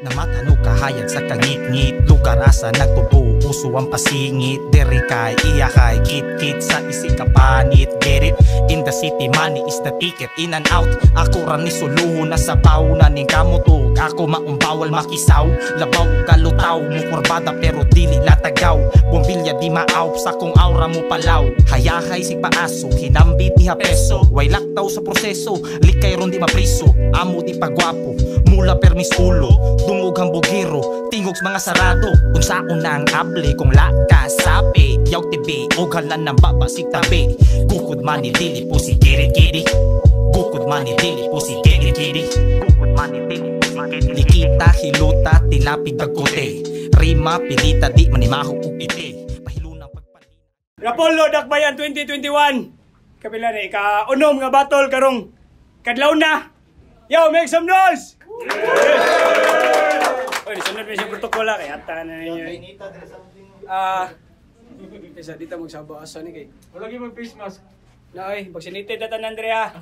Namatano kahayag sa kangit-ngit, lugar asa nagtubo, uso ang pasingit. Dere kay iya kay kit-kit sa isikapanit. Get it? In the city, money is the ticket. In and out, ako ran ni suluho na sa pauna ning kamutog. Ako maumbawal makisaw, labaw kalutaw mo kurbada pero dili latagaw. Bombilya di maaw sa kung aura mo palaw. Hayahay si paaso, hinambit ni hapeso. Way laktaw sa proseso, likay ron di mapriso. Amo di pagwapo, mula permis ulo. Dungog ang bugiro, tingogs mga sarado. Unsaon na ang able kung laka sapi. Yaw tibi, o galan ng babasik tabi. Gukod man ni dili po si kiri-kiri. Gukod man ni dili po si kiri-kiri. Gukod man ni dili po si kiri-kiri. Likita, hiluta, tilapig dagote. Rima, pilita, di manimaho ugiti. Pahilo ng pagpalina. Rapolo Dakbayan 2021. Kapila ni ika-unom nga battle karong kadlaw na. Yo, make some noise! Oy, sunod na siya protokola kay ata na ninyo. Isa dito magsabasa ni kay. Wala gyud mag face mask. Na oy, vaccinated na tanan Andrea.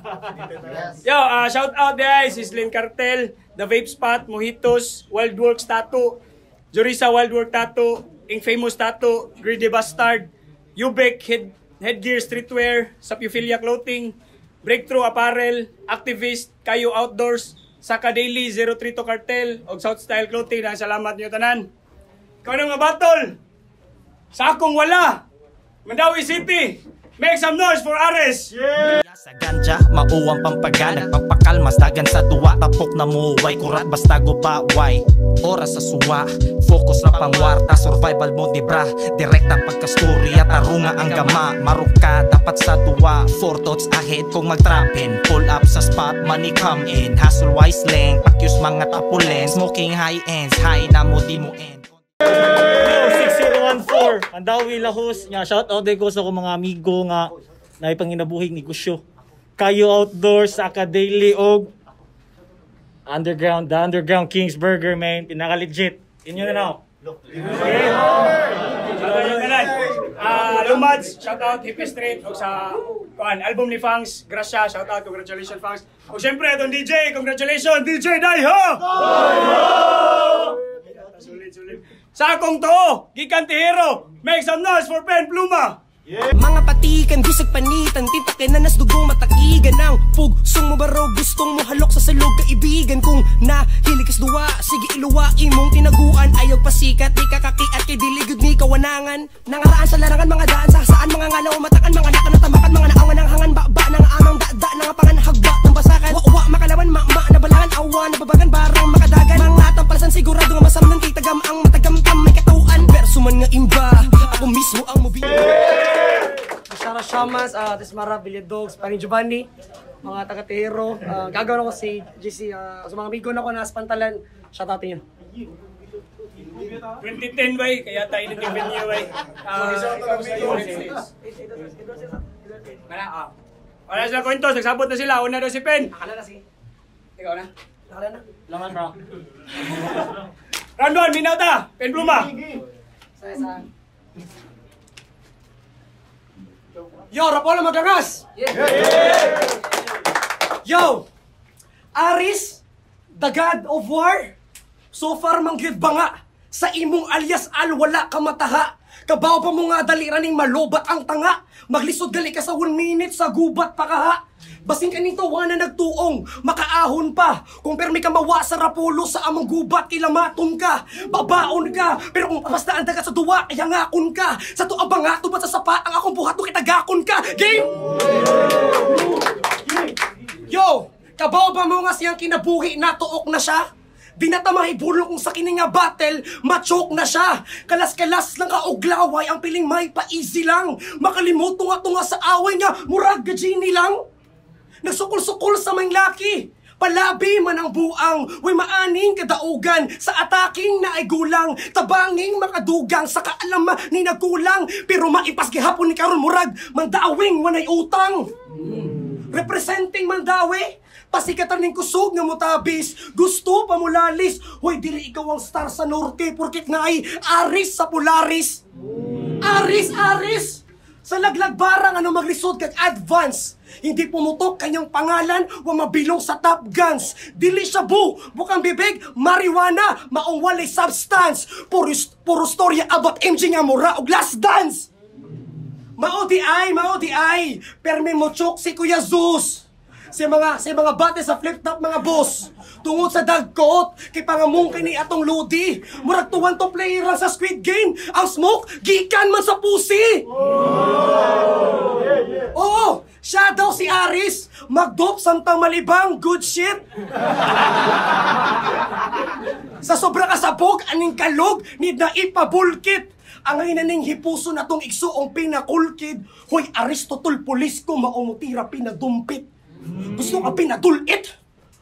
Yo, shout out guys, Islin Cartel, The Vape Spot, Mojitos, Wildworks Tattoo, Jurisa Wildwork Tattoo, Ing Famous Tattoo, Greedy Bastard, Ubek Headgear Streetwear, Sapuphilia Clothing, Breakthrough Apparel, Activist, Kayo Outdoors, Saka Daily, 03 to Cartel, og South Style Clothing. Salamat niyo tanan. Ikaw na nga battle. Sa akong wala. Mandawi City. Make some noise for Ares. Yeah! Sa ganja, mauwang pampagana. Pagpakalmas, dagan sa duwa. Tapok na muway, kurat basta gubaway. Oras sa suwa, focus na pangwarta. Survival mo di bra, direkta pagkasturya. Tarunga ang gama, maruka dapat sa duwa. 4 thoughts ahead kung mag-trappin. Pull up sa spot, money come in. Hustle wise lang, pakyus mga tapulen. Smoking high ends, high na mo di mo end. 6014 Mandawi Lahos nya, shout out ko sa mga amigo nga naipanginabuhig negosyo. Kayo Outdoors, Saka Daily og The Underground Kingsburger, man, pinaka legit. Inyo na now. Lumads, shout out Hippie Street og sa album ni Fangs, Gracia, shout out, congratulations Fangs. Og syempre itong DJ, congratulations DJ Daiho! Sulit. Sa akong to, gikan tihero, make some noise for Pen Pluma! Yeah. Mga patikan, bisag panitan, tintakin na nas dugong matakigan ang pugsong mo baro, gustong mo halok sa salog kaibigan. Kung nahilig kas duwa, sige iluwa, imong tinaguan. Ayaw pasikat, di kakakiat, kay diligod ni kawanangan. Nangaraan sa larangan, mga daan sa saan, mga ngalaw, matakan, mga nakan na tambakan, mga naawan ng hangan, baba, ng amang dada, ng pangan, hagba, ng basakan. Wa, makalawan, ma, nabalangan, awa, nababagan, barang makadagan. Mga tampalasan, sigurado nga masamnan, kay tagam, ang matagam-tam, may katauan. Verso man nga imba, ako mismo ang mobile. Shara Shamas, Tismara, Villadogs, Paring Giovanni, mga taga-Tehero. Gagawin ako si GC, sa mga amigo na ko na Spantalan. Shout out niyo. 2010 bay, kaya tayo nag-event niyo bay. Wala sila kwento, nagsabot na sila. Una daw si Pen. Nakala na sige. Ikaw na? Nakala na. Laman bro. Round 1, Minauta, Pen Pluma. Sa Yo, Rapolo Magangas! Yo! Aris, the God of War, so far manggid ba nga, sa imong alias al wala ka mataha, kabaw pa mo nga daliran ning malobat ang tanga, maglisod gali ka sa 1 minute sa gubat pa kaha. Basing kanito wala nagtuong, makaahon pa. Kung permi ka mawa sa Rapolo sa among gubat, kilamaton ka, babaon ka. Pero kung pastaan dagat sa duwa, kaya ngakon ka. Sa tuabang nga tubat sa sapa, ang akong buhat to kitagakon ka. Game! Yo! Kabaw ba mo nga siyang kinabuhi na tuok na siya? Di na ta mahibulong kung sa kini nga battle, machok na siya. Kalas-kalas lang ka oglaway, ang piling may pa-easy lang. Makalimot tunga-tunga sa away nga, murag gajini lang. Nagsukol-sukol sa mga laki, palabi man ang buang, way maaning kadaugan, sa ataking na ay gulang, tabanging makadugang, sa kaalama ni nagulang, pero maipas gihapon ni karon murag, mandawing wanay utang. Representing Mandawi, pasikatan ning kusog nga mutabis, gusto pa mulalis, hoy dili ikaw ang star sa norte, porkit nga ay Aris sa Polaris. Aris! Sa laglag-barang ano maglisod kag advance. Hindi pumutok kanyang pangalan wa mabilong sa Top Guns. Dili siya bukang bibig, marijuana, maong walay substance. Puro storya about MJ nga mura og last dance. Mao di ay. Permi mo chok si Kuya Zeus. Si mga bate sa flip-top mga boss. Tungod sa dagkot, kay pangamungkay ni atong lodi. Murag tuwan to player lang sa Squid Game. Ang smoke, gikan man sa pusi. Oo, siya daw si Aris. Magdop samtang malibang, good shit. Sa sobra kasabog, aning kalog, need na ipabulkit. Ang inaning hipuso na tong igsuong pinakulkid. Hoy, Aristotol Polisko, maumutira pinadumpit. Gusto ka pinadulit.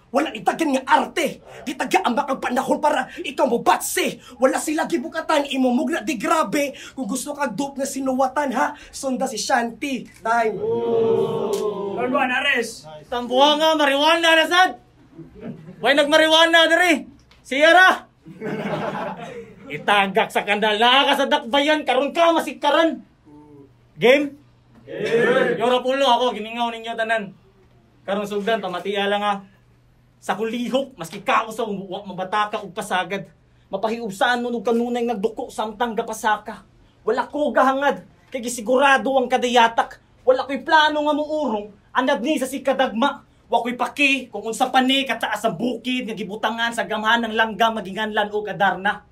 Wala itagan nga arte. Kitaga ang bakang panahon para ikaw mo batse. Wala sila gibukatan, imumugna di grabe. Kung gusto kag dope na sinuwatan ha, sunda si Shanti. Time. Lord Juan Ares. Tambuha nga, marijuana na sad. Way nagmarijuana diri. Siyara. Itagak sa kandal. Nakakasadak ba yan? Karon ka, masikaran. Game? Yora pulo ako, giningaw ninyo tanan. Karon sugdan, pamatia lang ha. Sa kulihok, maski kausaw, mabataka og pasagad. Mapahiubsaan mo nung kanunay nagduko samtang gapasaka. Wala ko gahangad, kay gisigurado ang kadayatak. Wala ko'y plano nga muurong, anad ni sa sikadagma. Wa ko'y paki, kung unsa pa ni kataas ang bukid, nga gibutangan sa gamhan ng langgam, maginganlan o kadarna.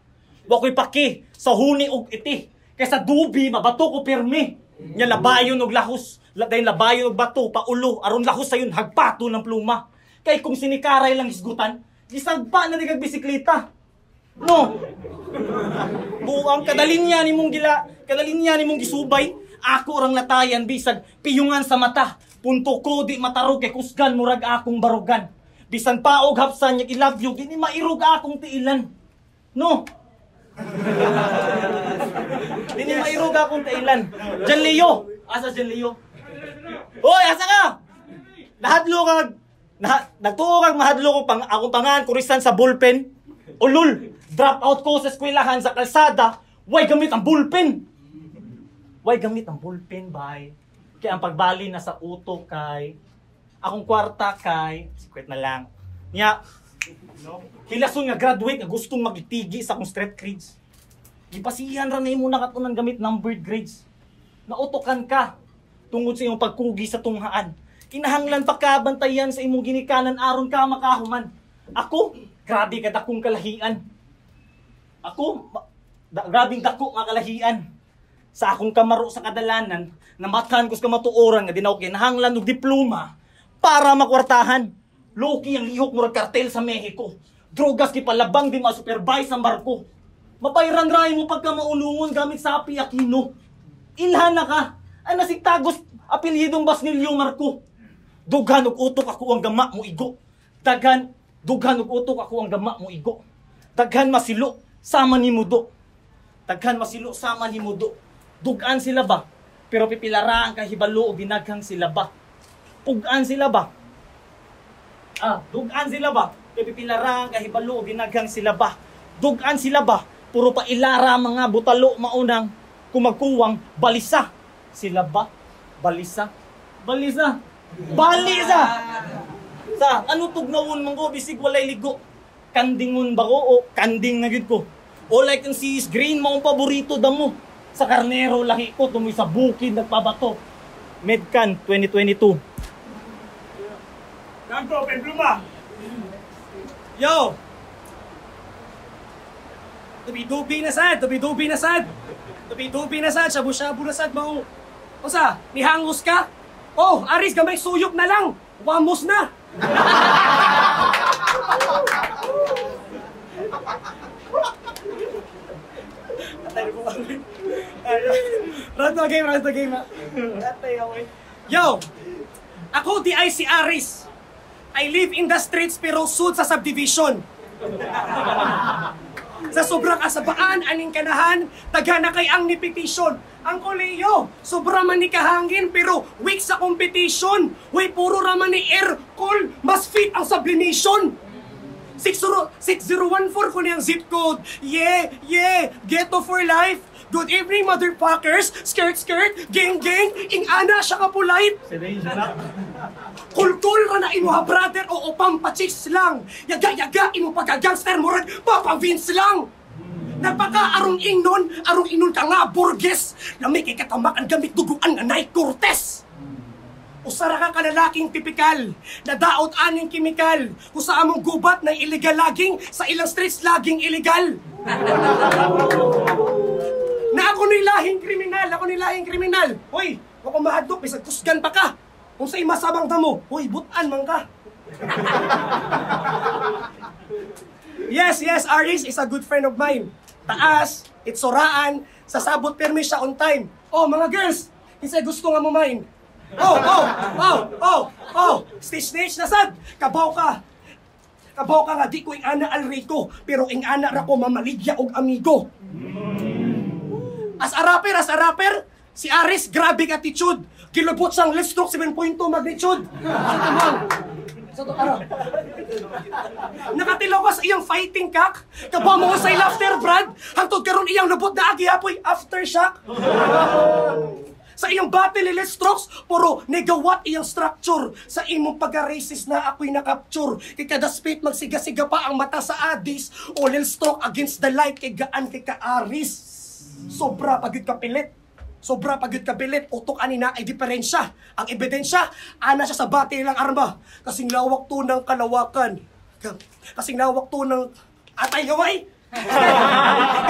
Wa ko'y paki, sa huni og iti, kay sa dubi, mabato ko pirmi. Nya labayon og lahos, dahil labayon og bato, paulo, aron lahos sayon hagpato ng pluma. Kay kung sinikaray lang isgutan, gisagpa na ni bisikleta. No. Buang kadalinya nimong gisubay, ako orang latayan bisag piyungan sa mata. Punto ko di matarog kay kusgan murag akong barugan. Bisan paog hapsan nya I love you, di ni mairog akong tiilan. No. Di ni mairog akong tiilan. Jan Leo, asa Jan Leo? Hoy, asa ka? Nahadlo kag nagtuo kag mahadlo ko akong pangan kurisan sa bullpen. Ulul, drop out ko sa eskwelahan sa kalsada, way gamit ang bullpen. Way gamit ang bullpen, bay. Kaya ang pagbali na sa utok kay akong kwarta kay secret na lang. Nya, no? Hilason nga graduate nga gustong magitigi sa akong street grades. Gipasihan ra nimo na katunan gamit numbered grades. Nautokan ka tungod sa imong pagkugi sa tunghaan. Kinahanglan pa ka bantayan sa imong ginikanan aron ka makahuman. Ako, grabe ka dakong kalahian. Ako, grabing dako nga kalahian. Sa akong kamaro sa kadalanan, namathan ko sa kamatuoran nga dinaw kinahanglan og diploma para makwartahan. Loki ang lihok murag kartel sa Mexico. Drogas kipalabang di ma-supervise ang barko. Mapayran ray mo pagka maulungon gamit sa api Aquino. Ilhan na ka. Ay nasigtagos apelyidong Basnilyo Marco. Dughan og utok ako ang gama mo igo. Dughan og utok ako ang gama mo igo. Daghan masilo sama ni mudo. Daghan masilo sama ni mudo. Dugan sila ba? Pero pipilara ang kahibalo o binaghang sila ba? Pugan sila ba? Dugan sila ba? Pero pipilara ang kahibalo o binaghang sila ba? Dugan sila ba? Puro pa ilara mga butalo maunang kumagkuwang balisa. Sila ba? Balisa? Balisa? Balisa! Sa ano tugnawon manggo bisig walay ligo? Kandingon ba ko o kanding na gid ko? O like ang sis green mo ang paborito damo. Sa karnero lahi ko tumoy sa bukid nagpabato. Medcan 2022. Ganto, Pluma. Yo! Tubi-tubi na sad, tubi-tubi na sad. Tubi-tubi na sad, shabu-shabu na sad mao. Usa, nihangos ka? Oh, Aris gamay suyok na lang. Wamos na. Round the game. Yo! Ako di ay si Aris. I live in the streets pero sud sa subdivision. Sa sobrang asabaan, aning kanahan, taghana kay ang ni petition. Ang koleyo, sobra man ni kahangin pero weak sa competition. Way puro raman ni air cool, mas fit ang sublimation. 6014 ko niyang zip code. Yeah, ghetto for life. Good evening, motherfuckers! Skirt, skirt! Gang, gang! Ing-ana siya kapulait! Kulkul ka na imuha, brother! Oo, pampachis lang! Yaga-yaga, imo pagka-gangster mo rin, Papa Vince lang! Nagpaka-arong ingnon ka nga, Burgess! Na may kikatamakan gamit duguan nga Nay Cortez! Usara ka kalalaking tipikal, na daot aning kimikal, kung sa among gubat na illegal laging, sa ilang streets laging illegal. Na ako nilahing kriminal. Hoy, wako mahadlok, bisag kusgan pa ka. Kung sa imasabang damo, hoy, butan man ka. Yes, Aris is a good friend of mine. Taas, itsuraan, sasabot permi siya on time. Oh, mga girls, isa gusto nga mo mine. Snitch na sad. Kabaw ka nga, di ko ing ana alrico, pero ing ana ra ko mamaligya og amigo. As a rapper, si Aris grabe ka attitude. Kilubot sang left stroke 7.2 magnitude. Nakatilaw ka sa iyang fighting cock. Kabaw mo sa laughter, Brad. Hangtod karon iyang lubot na agi apoy aftershock. Sa iyong battle let's strokes, puro negawatt iyang structure. Sa imong pagka-racist na ako'y nakapture. Kay kada spit magsiga-siga pa ang mata sa adis. O lil stroke against the light kay gaan kay ka-aris. Sobra pagod kapilit. Utok ani na ay diferensya. Ang ebidensya, ana siya sa battle lang arma. Kasing lawak to ng kalawakan. Kasing lawak to ng atay gaway.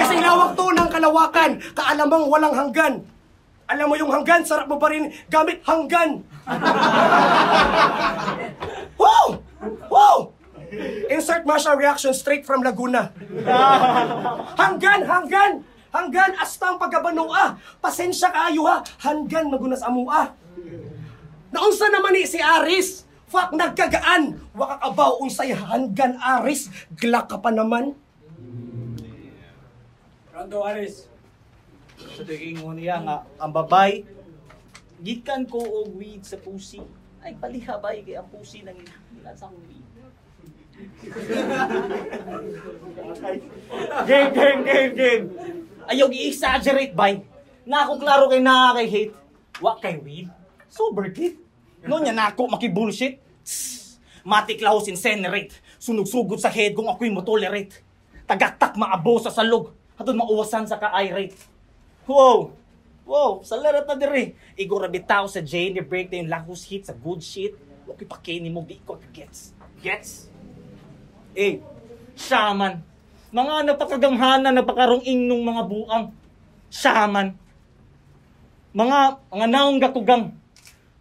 Kasing lawak to ng kalawakan. Kaalamang walang hanggan. Alam mo yung hanggan, sarap mo pa rin gamit hanggan. Wow! Insert martial reaction straight from Laguna. Hanggan, astang pagkabanoa. Pasensya kaayo ha, hanggan magunas amua. Naunsa naman ni si Aris? Fuck, nagkagaan. Wakakabaw unsay hanggan Aris. Glak ka pa naman. Rondo Aris. Sa tingin mo niya nga, ang babay, gikan ko og weed sa pusi. Ay, palihabay kay ang pusi nang sa akong weed. Game. Ayaw i-exaggerate, bay. Na ako klaro kay nakakay-hate. Wa kay weed. Sober kid. No niya na ako makibullshit. Matiklaw incinerate. Sunog-sugod sa head kung ako'y motolerate. Tagaktak maabo sa salog. Hatod mauwasan sa ka-irate. Wow, sa larat na dire. Igura bitaw sa Jane, break na yung lahus hit sa good shit. Huwag ipakini mo, di ko gets. Shaman. Mga napakagamhana, napakarong ingnong mga buang. Shaman. Mga naong gakugang.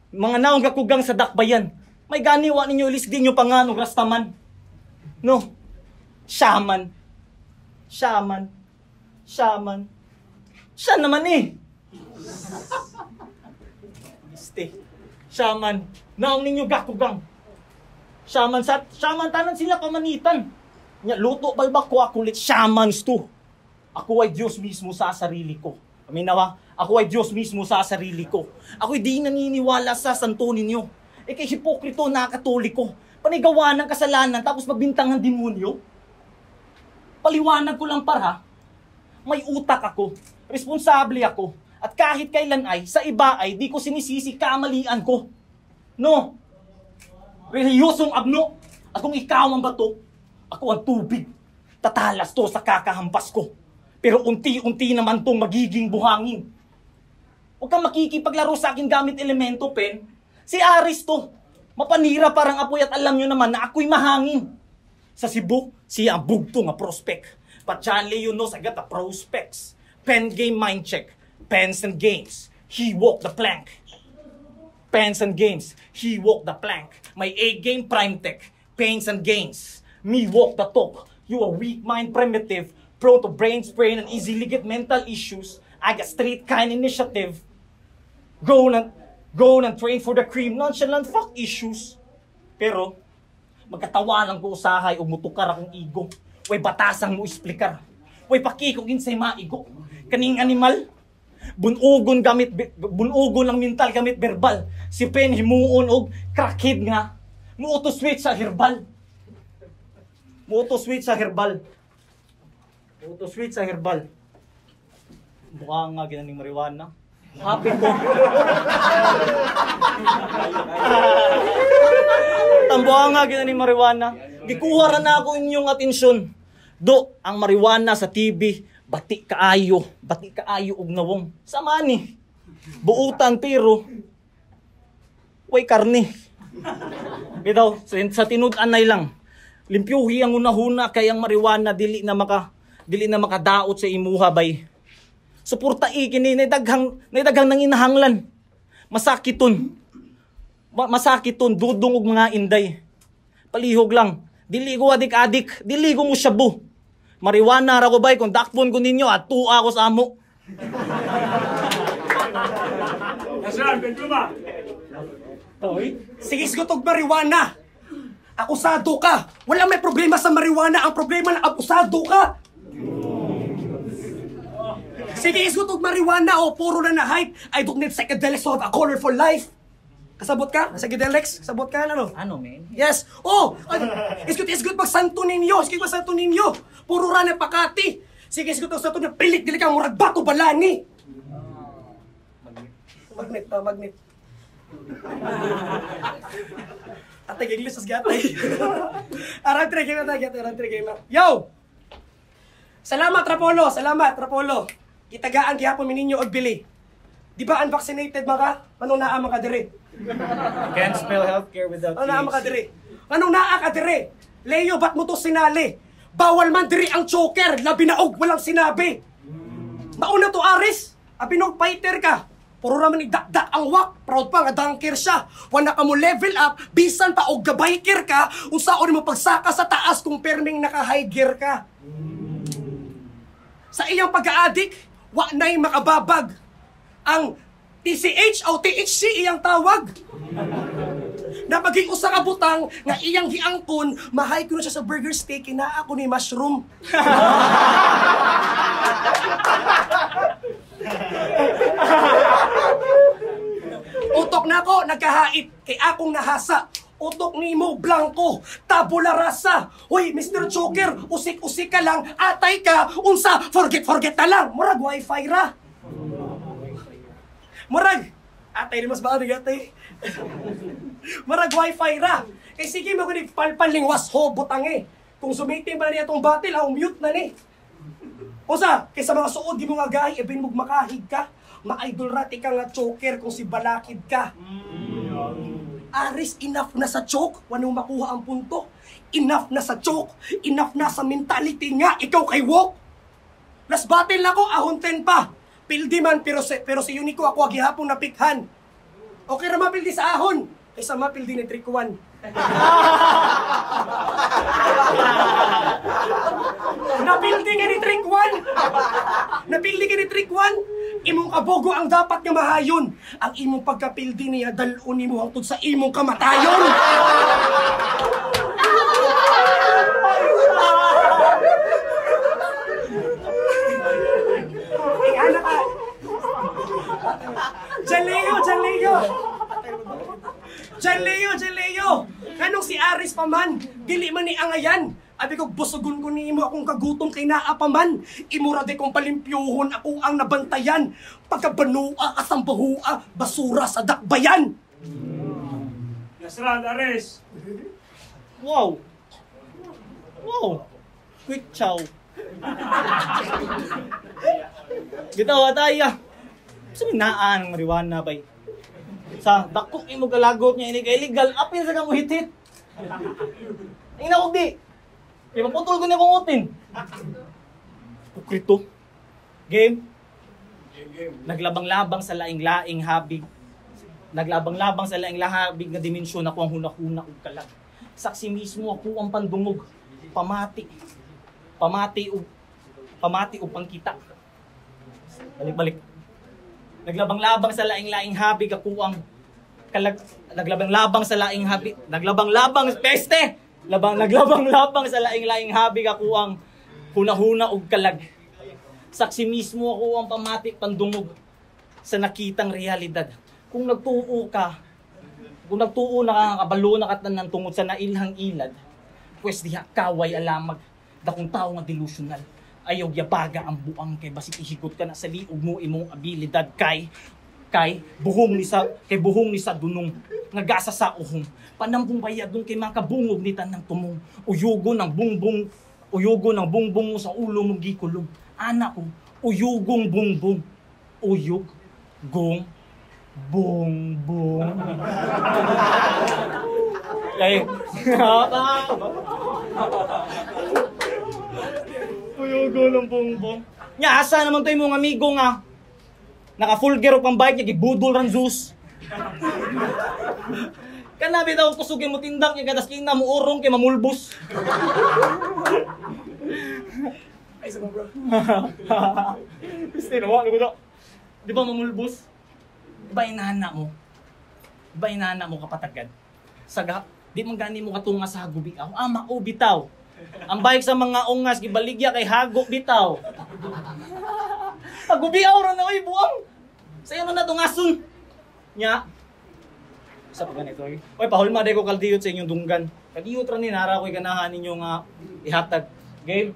Mga naong gakugang sa dakbayan. May ganiwa ninyo, ilis din nyo panganong rastaman. No. Shaman. Siya naman eh. Shaman. Naong ninyo gakugang. Shaman tanan sila pamanitan. Nya luto balbak ko akulit shamans to. Ako ay Diyos mismo sa sarili ko. Aminawa, ako ay Diyos mismo sa sarili ko. Ako'y di naniniwala sa santo ninyo. Kay hipokrito na katoliko. Panigawa ng kasalanan tapos magbintang ng demonyo. Paliwanag ko lang para, may utak ako, responsable ako, at kahit kailan ay, sa iba ay, di ko sinisisi kamalian ko. No. Reliyosong abno, at kung ikaw ang bato, ako ang tubig. Tatalas to sa kakahampas ko. Pero unti-unti naman tong magiging buhangin. Huwag kang makikipaglaro sa akin gamit elemento, pen. Si Aris to. Mapanira parang apoy at alam nyo naman na ako'y mahangin. Sa Cebu, siya ang bugto nga prospect. But John Lee, you know, I got the prospects. Pen game mind check. Pens and games. He walked the plank. Pens and games. He walked the plank. My A game prime tech. Pains and gains. Me walk the talk. You a weak mind primitive. Prone to brain sprain and easily get mental issues. I got street kind initiative. Go and train for the cream. Nonchalant fuck issues. Pero, magkatawanan ko usahay o mutukar akong ego. Way batasang mo isplikar. Way pakikogin say maigo. Kaning animal, bunugon lang mental gamit verbal. Si Pen himuon og crackhead nga. Muoto switch sa herbal. Mukha nga ginaning marijuana. Happy ko. Tambuha nga ginaning marijuana. Gikuha ra na ako inyong atensyon. Do, ang marijuana sa TV, bati kaayo og nawong. Sama ni. Buutan pero way karne. Bitaw, sa tinud-anay lang. Limpyuhi ang unahuna kay ang marijuana dili na makadaot sa imuha bay. Suporta kini naidaghang nang inahanglan. Masakiton. Masakiton dudong og mga inday. Palihog lang. Dili ko adik-adik, dili ko mo shabu. Marijuana ra ko bay kung dakpon ko ninyo at tuwa ko sa amo. Nasran, bentuma. Sige, sigutog marijuana. Akusado ka. Wala may problema sa marijuana. Ang problema na akusado ka. Sige, isgutog marijuana o puro na na-hype. I don't need psychedelics to have a colorful life. Kasabot ka? Psychedelics? Kasabot ka? Ano? Ano, man? Yes. Oh! Isgut magsanto ninyo. Isgut magsanto ninyo. Puro ra na pakati. Sige, isgut magsanto ninyo. Pilit dili ka murag bato balani. Magnet. Magnet. Atay English as gatay. Aran trigger na. Yo! Salamat Rapolo. Kitagaan gihapon mi ninyo og bili. Di ba unvaccinated maka? Anong naa maka dire? Can't spell healthcare without Anong naa maka dire? Anong naa ka dire? Leo, ba't mo to sinali? Bawal man diri ang choker, labi na og walang sinabi. Mauna to Aris, abinog fighter ka. Puro naman idakdak ang wak, proud pa nga dunker siya. Wala ka mo level up, bisan pa og gabiker ka, unsaon mo pagsaka sa taas kung perming naka-high gear ka. Sa iyang pag-aadik, wa na'y makababag. Ang TCH o THC iyang tawag. Napaging usa ka butang nga iyang giangkon, mahay ko na siya sa burger steak, ina ako ni mushroom. Utok na ko, nagkahait, kay akong nahasa. Utok ni mo, blanco, tabula rasa. Hoy, Mr. Choker, usik-usik ka lang, atay ka, unsa, forget na lang. Murag wifi ra. Murag, atay ni mas baanig atay. Murag wifi ra. Kay sige, magunig palpalingwas ho, butang eh. Kung sumiting ba niya itong battle, mute na ni. Usa, kay sa mga suod, di mo nga gahi, ibin mo makahig ka. Ma-idol rati ka nga choker kung si balakid ka. Aris, enough na sa choke, wanong makuha ang punto. Enough na sa choke, enough na sa mentality nga, ikaw kay walk. Last battle na ko, ahonten pa. Pildi man, pero si Unico ako agihapong napikhan. Okay na mapildi sa ahon, kaysa mapildi ni Trick 1. Napildi ka ni Trick 1? Napildi ka ni Trick 1? Imong kabogo ang dapat nga mahayon. Ang imong pagkapildi niya dalon nimo hangtod sa imong kamatayon. Ana ka. Jaleo. Kanong si Aris pa man, dili man ni angayan. Abi ko busugon ko nimo akong kagutom kay naa pa man. Imura de kong palimpyuhon ako ang nabantayan. Pagkabanua asambahua, basura sa dakbayan. Nasran, Aris. Wow. Quick chow. Gitawa tayo. Sabi naan ng marijuana bay. Sa dakok imo galagot niya ini kay illegal apil sa kamo hit-hit. Ina ko di. Kaya maputol ko niya kong utin. Pukrito. Game. Naglabang-labang sa laing-laing habig. Naglabang-labang sa laing-laing habig na dimensyon ako ang huna-huna ug kalag. Saksi mismo ako ang pandungog. Pamati o pangkita. Balik. Naglabang-labang sa laing-laing habig ako ang kalag. Naglabang-labang sa laing habig. Naglabang-labang peste. Naglabang-labang sa laing-laing habig ako ang huna-huna og kalag. Saksi mismo ako ang pamati pandungog sa nakitang realidad. Kung nagtuo na kabalo na katanan tungod sa nailhang ilad, pues diha kaway alamag dakong tao nga delusional. Ayaw yabaga ang buang kay basit ihigot ka na sa liog mo imong abilidad kay buhong ni sa dunong ngagasa sa uhong panambong bayadong kay mga kabungog ni tanang tumong uyugo ng bungbong mo sa ulo mong gikulong anak ko uyugong bungbong uyog gong bungbong kay uyugo ng bungbong nya asa naman to imong amigo nga naka full gear pang bike niya gibudol ran Zeus kanabi daw kusugin mo tindak niya gadas kina mo urong kay mamulbos Ay, sama bro. Gusto naman ko to di ba mamulbos di ba inana mo kapatagad saga di man gani mo katunga sa hagubi ako mao bitaw ang bike sa mga ungas gibaligya kay hago bitaw hagubi ron na oy buang sayo na tungason nya sa ganito oy pahulma day ko kaldiyot sa inyong dunggan kadiyot ra ni nara koy ganahan ninyo nga ihatag game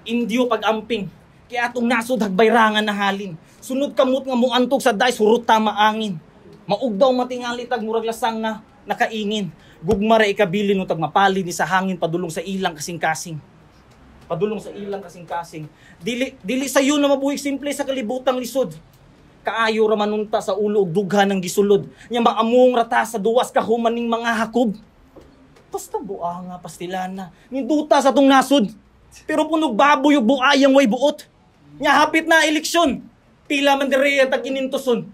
Indio pag-amping kaya atong nasod hagbayrangan na halin sunod kamot nga muantog sa dice hurot ta maangin maugdaw matingali tag murag lasang na nakaingin gugmara ikabili no tag mapali ni sa hangin padulong sa ilang kasing-kasing dili sayo na mabuhig simple sa kalibutang lisod kaayo ra manunta sa ulo ug dughan ng gisulod nya maamong rata sa duwas kahumaning mga hakob basta buang nga pastilana ninduta sa tong nasod pero punog baboy ug buayang way buot nya hapit na eleksyon pila man diri ang tag-kinintuson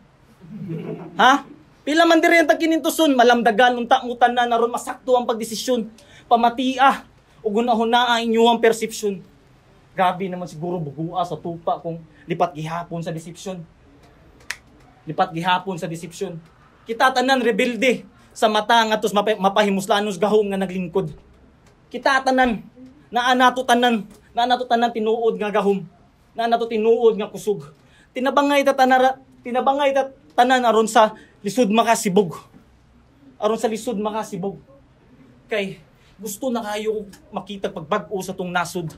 ha pila man diri ang tag-kinintuson malamdagan unta-ngutan na naron masakto ang pagdesisyon pamatia ug hunahuna ang inyong perception gabi naman siguro bugua sa tupa kung lipat gihapon sa deception kita tanan rebelde sa mata nga tos mapahimuslanos gahom nga naglingkod kita tanan naanato tanan tinuod nga gahom naanato tinuod nga kusog tinabangay ta tanan aron sa lisod makasibog. Kay gusto na kayo makita pagbag-o sa tong nasod.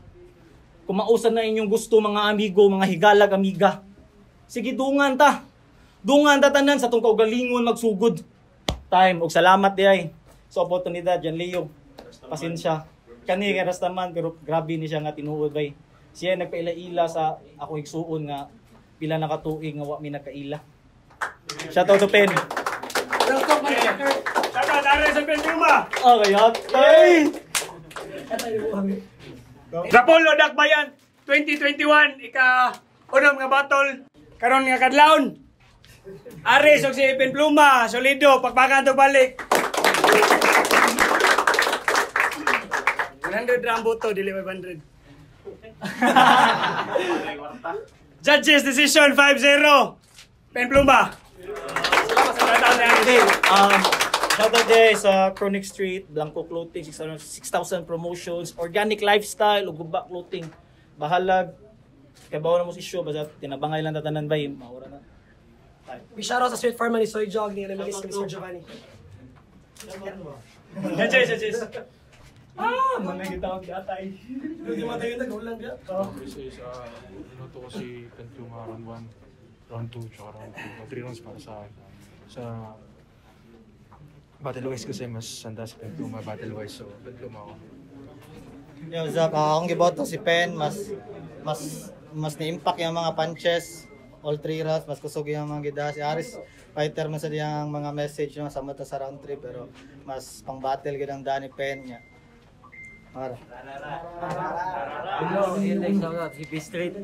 Kung mausan na inyong gusto mga amigo, mga higalag amiga. Sige dungan ta tanan sa tong kaugalingon magsugod. Time og salamat diay sa oportunidad yan Leo. Pasensya. Kani nga rastaman pero grabe ni siya nga tinuod bay. Siya nagpaila-ila sa ako igsuon nga pila na katuig nga wa mi nakaila. Shout out to Pen. Shout out Ares sa Pen Pluma. Okay, hey! Rapolo Dakbayan 2021 unang nga battle karon nga kadlawon. Ares og si Pen Pluma solido pagbakan to balik. 100 ram boto dili 500. Judges decision 5-0. Pen Pluma. Shout out there sa Chronic Street, Blanco Clothing, 6,000 promotions, organic lifestyle, ug guba clothing. Bahalag. Kay bawo na mo si show basta tinabangay lang tatanan bay, maura na. Bishara sa Sweet Farm ni Soy Jog ni Remilis ni Sir Giovanni. Judges. Manay kita og atay. Hindi mo tayo nag-ulang dia. Inuto ko si Pentluma round 1, round 2, tsaka round 2. 3 rounds para sa akin. Sa battle-wise kasi mas sanda si Pentluma battle-wise. So, Pentluma ako. Yo, Zach, akong giboto si Pen, mas na-impact yung mga punches, all 3 rounds, mas kusog yung mga gida. Si Aris, fighter man sa diyang mga message yung sa mata sa round 3, pero mas pang-battle gidang Danny Pen niya. Para. Hello, like shout out si P-Street.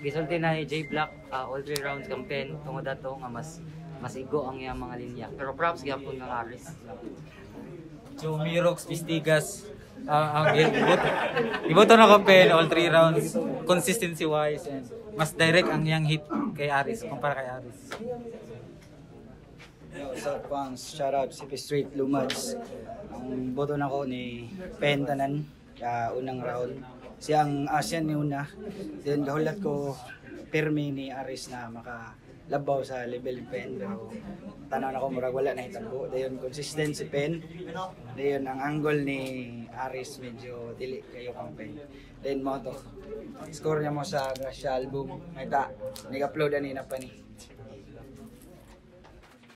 Gisulti na ni J Black all 3 rounds campaign tungod ato nga mas igo ang iyang mga linya. Pero props gyapon ng Aris. Joe Mirox Pistigas ang iboto na campaign all 3 rounds consistency wise and mas direct ang iyang hit kay Aris kumpara kay Aris. Yo, sa Pangs, shout out si Street Lumads. Ang boto na ko ni Pen tanan unang round. Siya ang Asian ni una. Then gahulat ko permi ni Aris na labaw sa level ni Pen, pero tanaw na ko murag wala na hitabo. Dayon consistent si Pen. Dayon ang angle ni Aris medyo dili kayo kang Pen. Then mo to. Score niya mo sa Gracia album. Nakita, nag-upload ani na pa ni.